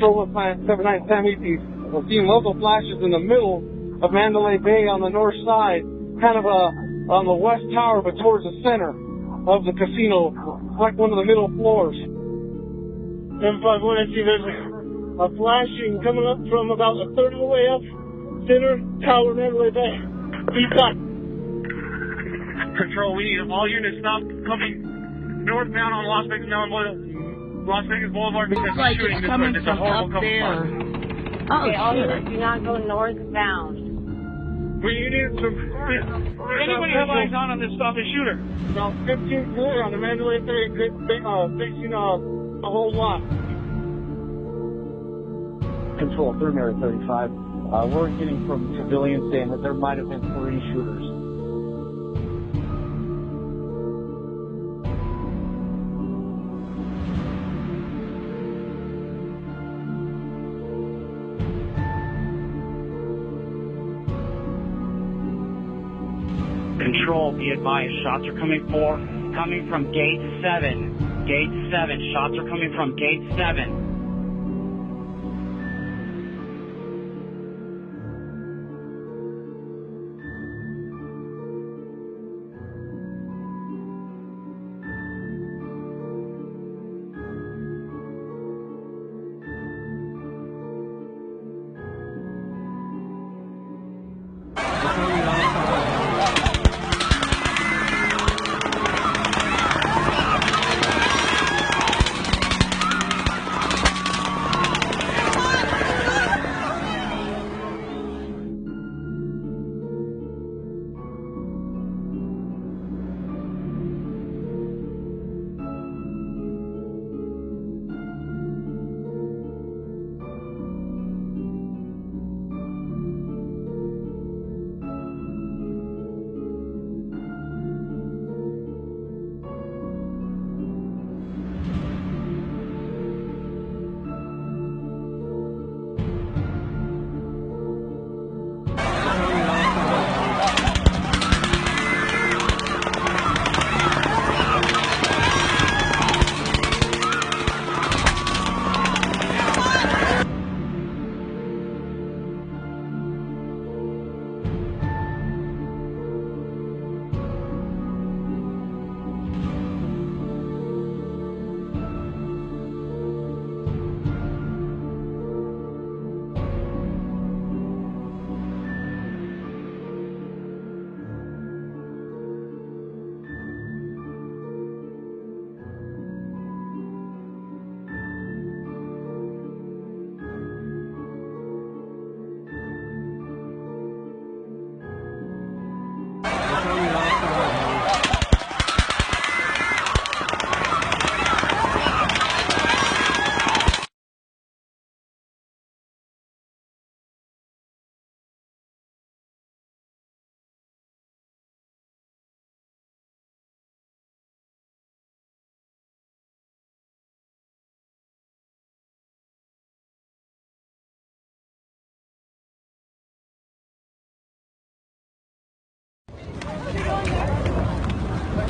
Control Plant 797 East. We're seeing local flashes in the middle of Mandalay Bay on the north side, kind of on the west tower, but towards the center of the casino, like one of the middle floors. 751, I see there's a flashing coming up from about a third of the way up, center tower, Mandalay Bay. Please stop. Control, we need all units stop coming northbound on Las Vegas Boulevard because like shooting it's coming it's from a horrible up there. Oh, okay, all shit. units do not go northbound. We need some. Anybody have eyes on this stop and shooter? About 15 clear on the Mandalay Bay, facing a whole lot. Control, Primary 35. We're getting from civilians saying that there might have been 3 shooters. Control, be advised, shots are coming from gate 7. Gate 7, shots are coming from gate 7.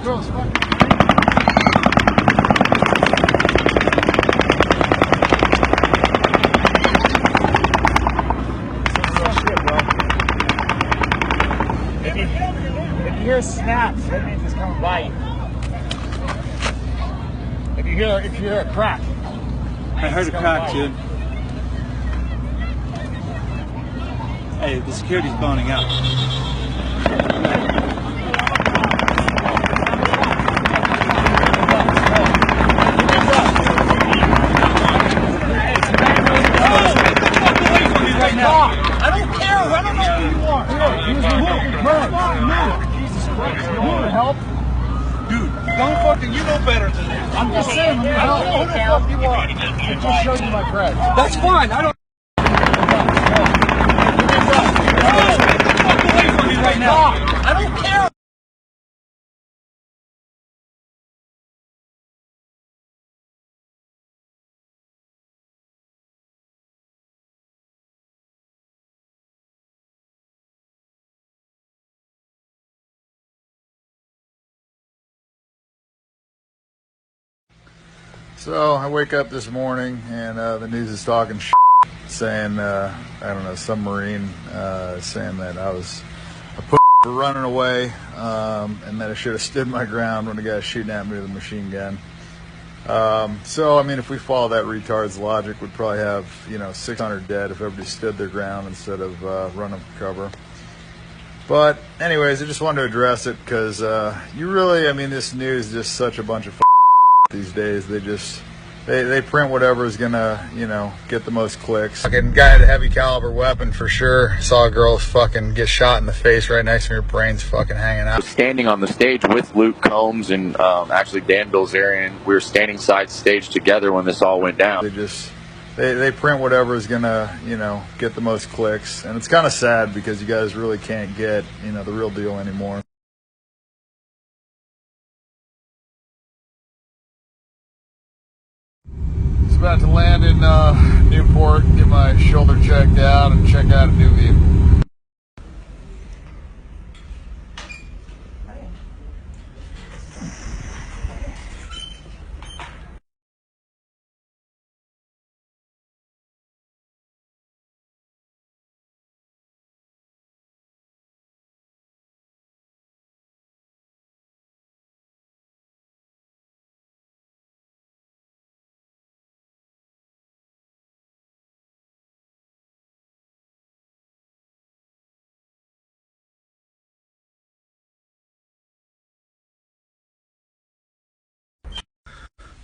Girls, fuck. If you hear snaps, that means it's coming by you. If you hear a crack, I heard a crack, dude. Hey, the security's boning out. I don't care. I don't know who you are. Jesus Christ. You want help? Dude, don't fucking, you know better than that. I'm just saying, you help. I don't know who the fuck you are. I just showed you my cred. That's fine. I don't. Get away from me right now. I don't care. So I wake up this morning and the news is talking saying, I don't know, some Marine saying that I was a for running away and that I should have stood my ground when the guy was shooting at me with a machine gun. So, I mean, if we follow that retard's logic, we'd probably have, 600 dead if everybody stood their ground instead of running for cover. But anyways, I just wanted to address it because this news is just such a bunch of these days. They print whatever is gonna, get the most clicks. Fucking guy had a heavy caliber weapon for sure. Saw a girl fucking get shot in the face right next to me. Her brain's fucking hanging out. Standing on the stage with Luke Combs and actually Dan Bilzerian. We were standing side stage together when this all went down. They print whatever is gonna, get the most clicks. And it's kind of sad because you guys really can't get, the real deal anymore. About to land in Newport, get my shoulder checked out, and check out a new vehicle.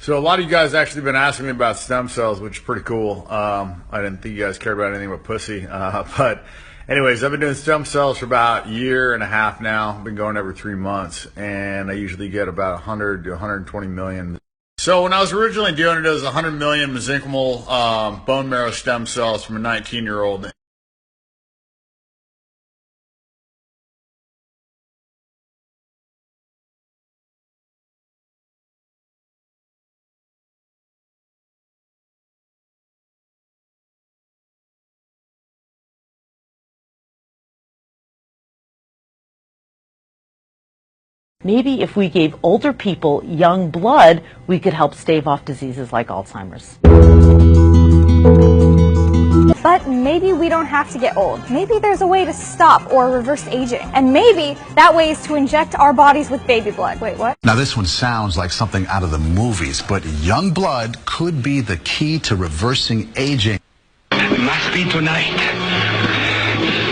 So a lot of you guys actually been asking me about stem cells, which is pretty cool. I didn't think you guys cared about anything but pussy. But anyways, I've been doing stem cells for about a year and a half now. I've been going every 3 months, and I usually get about 100 to 120 million. So when I was originally doing it, it was 100 million mesenchymal bone marrow stem cells from a 19-year-old. Maybe if we gave older people young blood, we could help stave off diseases like Alzheimer's. But maybe we don't have to get old. Maybe there's a way to stop or reverse aging. And maybe that way is to inject our bodies with baby blood. Wait, what? Now this one sounds like something out of the movies, but young blood could be the key to reversing aging. It must be tonight.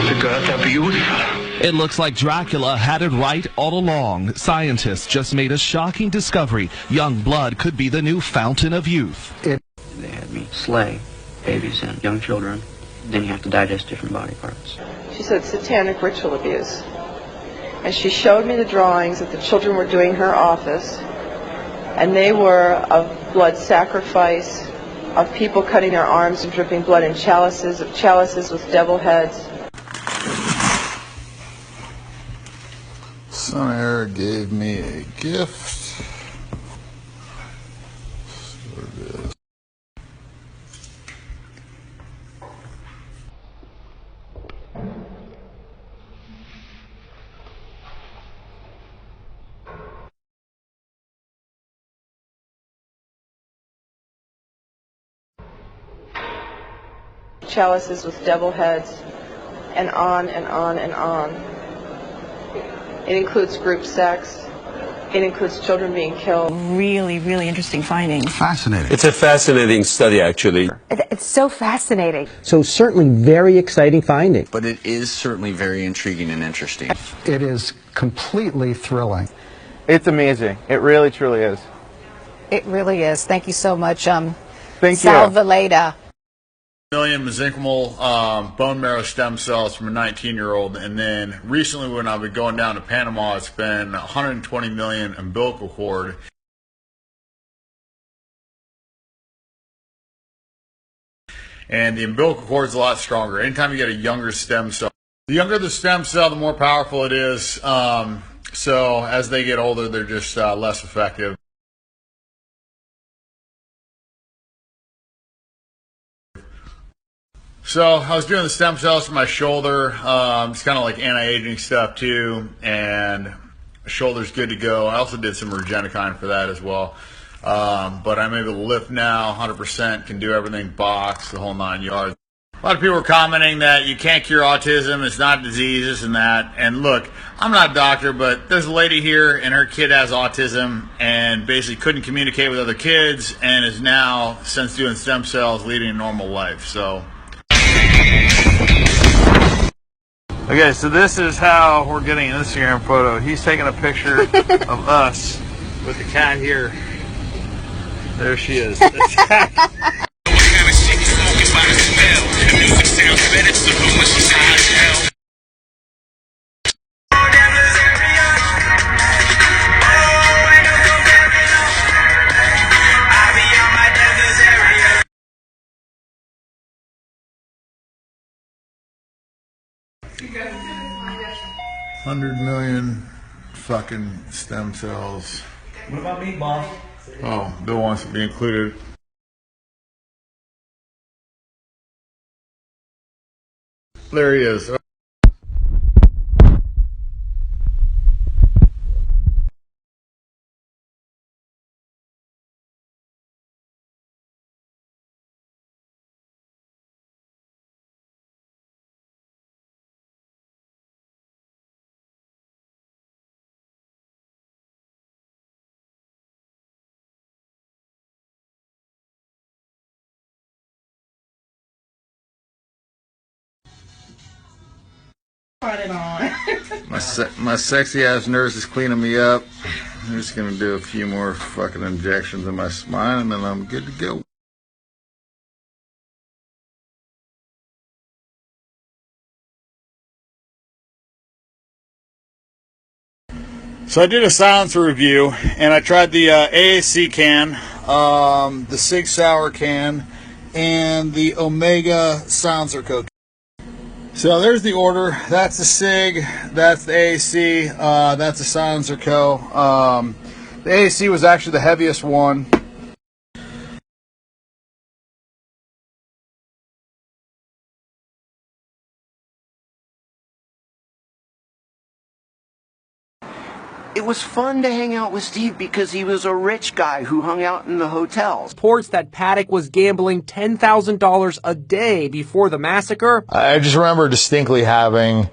The girls are beautiful. It looks like Dracula had it right all along. Scientists just made a shocking discovery. Young blood could be the new fountain of youth. They had me slay babies and young children. Then you have to digest different body parts. She said satanic ritual abuse. And she showed me the drawings that the children were doing in her office. And they were of blood sacrifice, of people cutting their arms and dripping blood in chalices, of chalices with devil heads. Son Air gave me a gift. Chalices with devil heads, and on and on and on. It includes group sex. It includes children being killed. Really, really interesting findings. Fascinating. It's a fascinating study, actually. It's so fascinating. So certainly very exciting finding. But it is certainly very intriguing and interesting. It is completely thrilling. It's amazing. It really, truly is. It really is. Thank you so much, Thank you. Salvaleda. Million mesenchymal bone marrow stem cells from a 19-year-old, and then recently when I've been going down to Panama, it's been 120 million umbilical cord. And the umbilical cord is a lot stronger. Anytime you get a younger stem cell, the younger the stem cell, the more powerful it is. So as they get older, they're just less effective. So I was doing the stem cells for my shoulder. It's kind of like anti-aging stuff too, and shoulder's good to go. I also did some Regenikine for that as well. But I'm able to lift now 100%, can do everything, box, the whole 9 yards. A lot of people are commenting that you can't cure autism, it's not a disease, this and that. And look, I'm not a doctor, but there's a lady here and her kid has autism and basically couldn't communicate with other kids and is now, since doing stem cells, leading a normal life. So. Okay, so this is how we're getting an Instagram photo. He's taking a picture of us with the cat here. There she is. $100 million fucking stem cells. What about me, boss? Oh, Bill wants to be included. There he is. My sexy ass nurse is cleaning me up. I'm just gonna do a few more fucking injections in my spine and then I'm good to go. So I did a silencer review and I tried the AAC can, the Sig Sauer can, and the Omega silencer coat. So there's the order. That's the SIG, that's the AAC, that's the Silencer Co. The AAC was actually the heaviest one. It was fun to hang out with Steve because he was a rich guy who hung out in the hotels. Reports that Paddock was gambling $10,000 a day before the massacre. I just remember distinctly having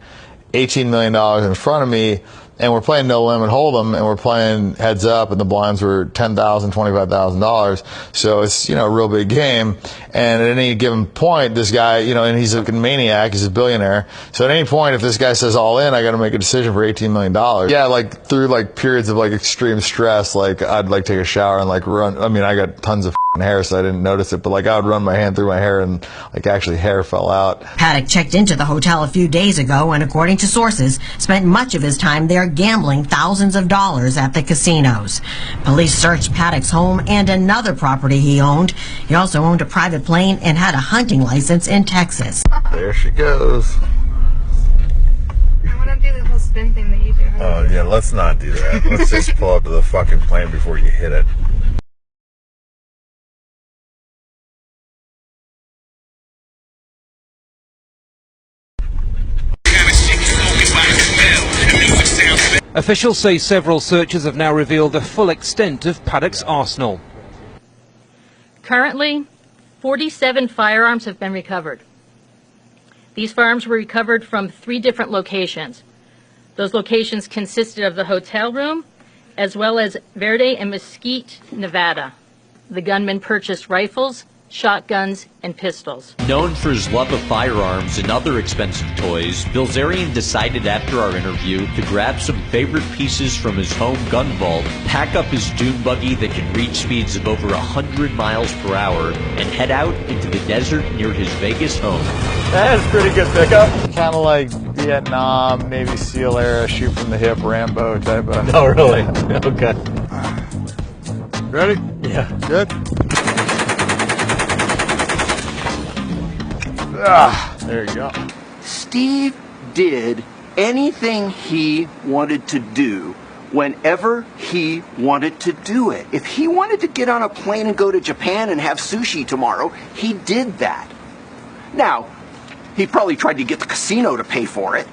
$18 million in front of me, and we're playing no limit hold'em, and we're playing heads up, and the blinds were $10,000, $25,000. So it's, you know, a real big game. And at any given point, this guy, you know, and he's a maniac, he's a billionaire. So at any point, if this guy says all in, I got to make a decision for $18 million. Yeah, like through like periods of like extreme stress, like I'd like take a shower and like run. I mean, I got tons of hair, so I didn't notice it, but like I would run my hand through my hair and like actually hair fell out. Paddock checked into the hotel a few days ago and, according to sources, spent much of his time there gambling thousands of dollars at the casinos. Police searched Paddock's home and another property he owned. He also owned a private plane and had a hunting license in Texas. There she goes. I want to do the whole spin thing that you do. Oh yeah, let's not do that. Let's just pull up to the fucking plane before you hit it. Officials say several searches have now revealed the full extent of Paddock's arsenal. Currently, 47 firearms have been recovered. These firearms were recovered from 3 different locations. Those locations consisted of the hotel room, as well as Verde and Mesquite, Nevada. The gunman purchased rifles, shotguns, and pistols. Known for his love of firearms and other expensive toys, Bilzerian decided after our interview to grab some favorite pieces from his home gun vault, pack up his dune buggy that can reach speeds of over 100 miles per hour, and head out into the desert near his Vegas home. That is pretty good pickup. Kind of like Vietnam, Navy SEAL era, shoot from the hip, Rambo type of. Oh, really? Okay. Ready? Yeah. Good? Ah, there you go. Steve did anything he wanted to do whenever he wanted to do it. If he wanted to get on a plane and go to Japan and have sushi tomorrow, he did that. Now, he probably tried to get the casino to pay for it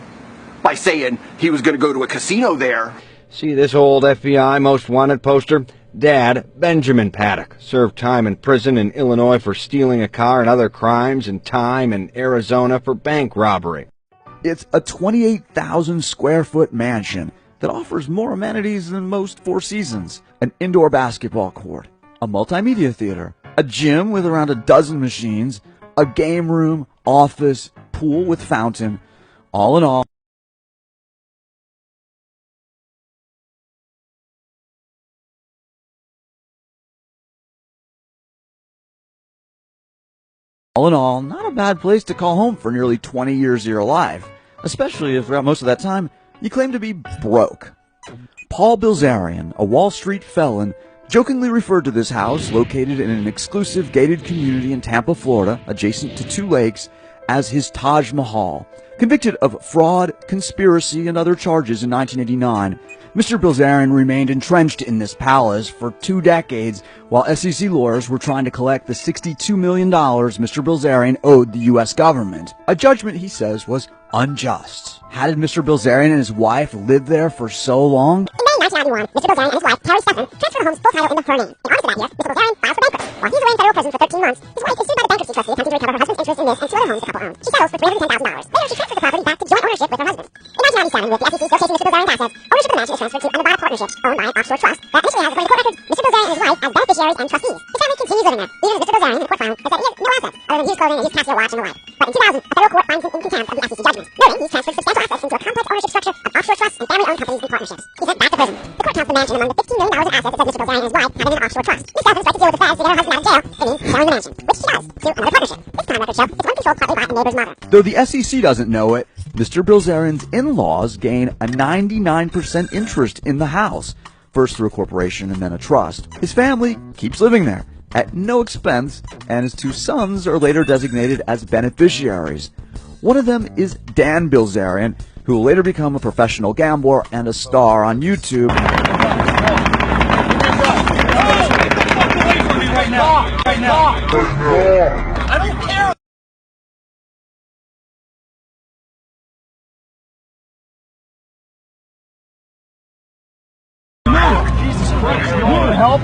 by saying he was going to go to a casino there. See this old FBI most wanted poster? Dad, Benjamin Paddock, served time in prison in Illinois for stealing a car and other crimes, and time in Arizona for bank robbery. It's a 28,000 square foot mansion that offers more amenities than most Four Seasons. An indoor basketball court, a multimedia theater, a gym with around a dozen machines, a game room, office, pool with fountain. All in all, not a bad place to call home for nearly 20 years of your life, especially if throughout most of that time you claim to be broke. Paul Bilzerian, a Wall Street felon, jokingly referred to this house, located in an exclusive gated community in Tampa, Florida, adjacent to two lakes, as his Taj Mahal. Convicted of fraud, conspiracy, and other charges in 1989, Mr. Bilzerian remained entrenched in this palace for 2 decades while SEC lawyers were trying to collect the $62 million Mr. Bilzerian owed the U.S. government. A judgment, he says, was unjust. How did Mr. Bilzerian and his wife live there for so long? In May 1991, Mr. Bilzerian and his wife, Terry Stephan, transferred the home's full title into her name. In August of that year, Mr. Bilzerian filed for bankruptcy. While he's away in federal prison for 13 months, his wife is sued by the bankruptcy trustee attempting to recover her husband's interest in this and 2 other homes the couple owned. She settles for $310,000. Later, she transfers the property back to joint ownership with her husband. In 1997, with the SEC still chasing Mr. Bilzerian's assets, ownership of the mansion is transferred to a Nevada partnership owned by an offshore trust that initially has, according to court records, Mr. Bilzerian and his wife as beneficiaries and trustees. His family continues living there, even as Mr. Bilzerian, in the court filing, has said he has no assets other than used clothing and used Casio watch and the like. But in 2000, a federal court finds him in contempt of the SEC judgment, noting he's transferred substantial assets into a complex ownership structure of offshore trusts and family-owned companies and partnerships. He's sent back to prison. The court counts the mansion among the $15 million in assets it says Mr. Bilzerian and his wife have in an offshore trust. Ms. Stephan tried to deal with the feds to get her husband out of jail. It means selling the mansion, which she does, to another partnership. This time records show it's one controlled partly by a neighbor's mother. Though the SEC doesn't know it, Mr. Bilzerian's in-laws gain a 99% interest in the house, first through a corporation and then a trust. His family keeps living there at no expense, and his 2 sons are later designated as beneficiaries. One of them is Dan Bilzerian, who will later become a professional gambler and a star on YouTube. Right now. I don't care. Jesus Christ, you want help?